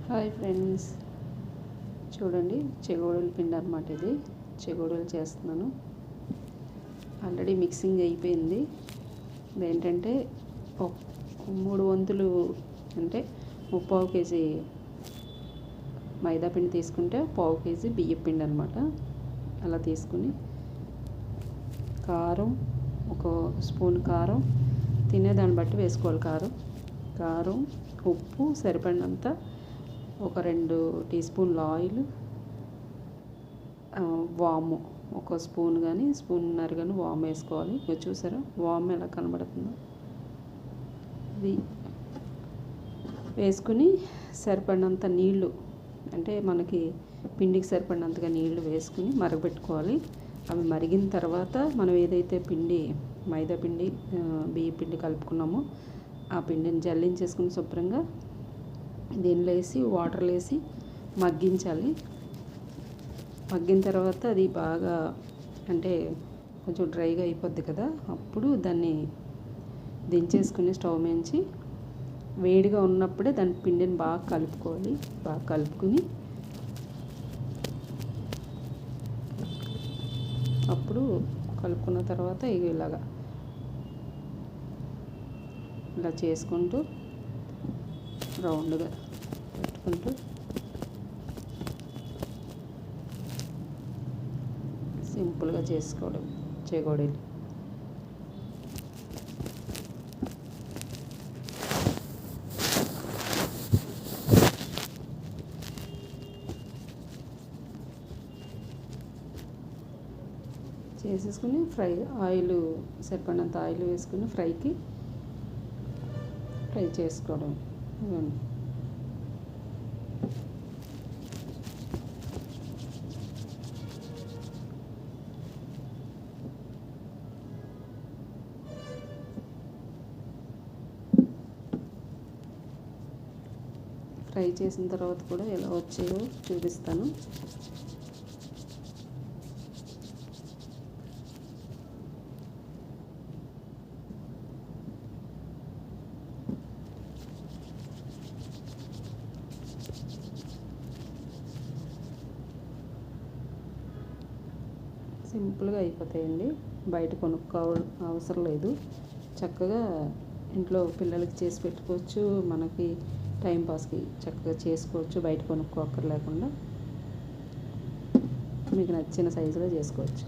Hi friends, చూడండి చెగోడీల పిండి అనమాట. ఇది చెగోడీలు చేస్తున్నాను. ఆల్రెడీ మిక్సింగ్ అయిపోయింది. ఇదేంటంటే 3 వంతులు అంటే 3/4 కేజీ మైదా పిండి తీసుకుంటే 1/4 కేజీ బియ్యం పిండి అనమాట. అలా తీసుకుని కారం, 1 స్పూన్ కారం, తినేదాన్ని బట్టి వేసుకోవాలి. కారం, ఉప్పు సరిపడినంత, 2 టీ స్పూన్ల ఆయిల్, వాము 1 స్పూన్ కానీ స్పూన్నర కానీ వాము వేసుకోవాలి. మీరు చూసారా వాము ఎలా కనబడుతుందో? ఇది వేసుకుని సరిపడినంత నీళ్ళు, అంటే మనకి పిండికి సరిపడినంతగా నీళ్లు వేసుకుని మరగపెట్టుకోవాలి. అవి మరిగిన తర్వాత మనం ఏదైతే మైదా పిండి బియ్య పిండి కలుపుకున్నామో ఆ పిండిని జల్లించేసుకుని శుభ్రంగా దీనిలో వేసి వాటర్లో వేసి మగ్గించాలి. మగ్గిన తర్వాత అది బాగా అంటే కొంచెం డ్రైగా అయిపోద్ది కదా, అప్పుడు దాన్ని దించేసుకుని స్టవ్ మించి వేడిగా ఉన్నప్పుడే దాని పిండిని బాగా కలుపుకోవాలి. బాగా కలుపుకుని అప్పుడు కలుపుకున్న తర్వాత ఇలా చేసుకుంటూ రౌండ్గా పెట్టుకుంటూ సింపుల్గా చేసుకోవడం చెగోడీలు. చేసేసుకుని ఆయిల్ సరిపడినంత ఆయిల్ వేసుకుని ఫ్రై చేసుకోవడం. ఫ్రై చేసిన తర్వాత కూడా ఎలా వచ్చాయో చూపిస్తాను. సింపుల్గా అయిపోతాయండి. బయట కొనుక్కోవాలి అవసరం లేదు. చక్కగా ఇంట్లో పిల్లలకి చేసి పెట్టుకోవచ్చు. మనకి టైంపాస్కి చక్కగా చేసుకోవచ్చు. బయట కొనుక్కోక్కర్లేకుండా మీకు నచ్చిన సైజులో చేసుకోవచ్చు.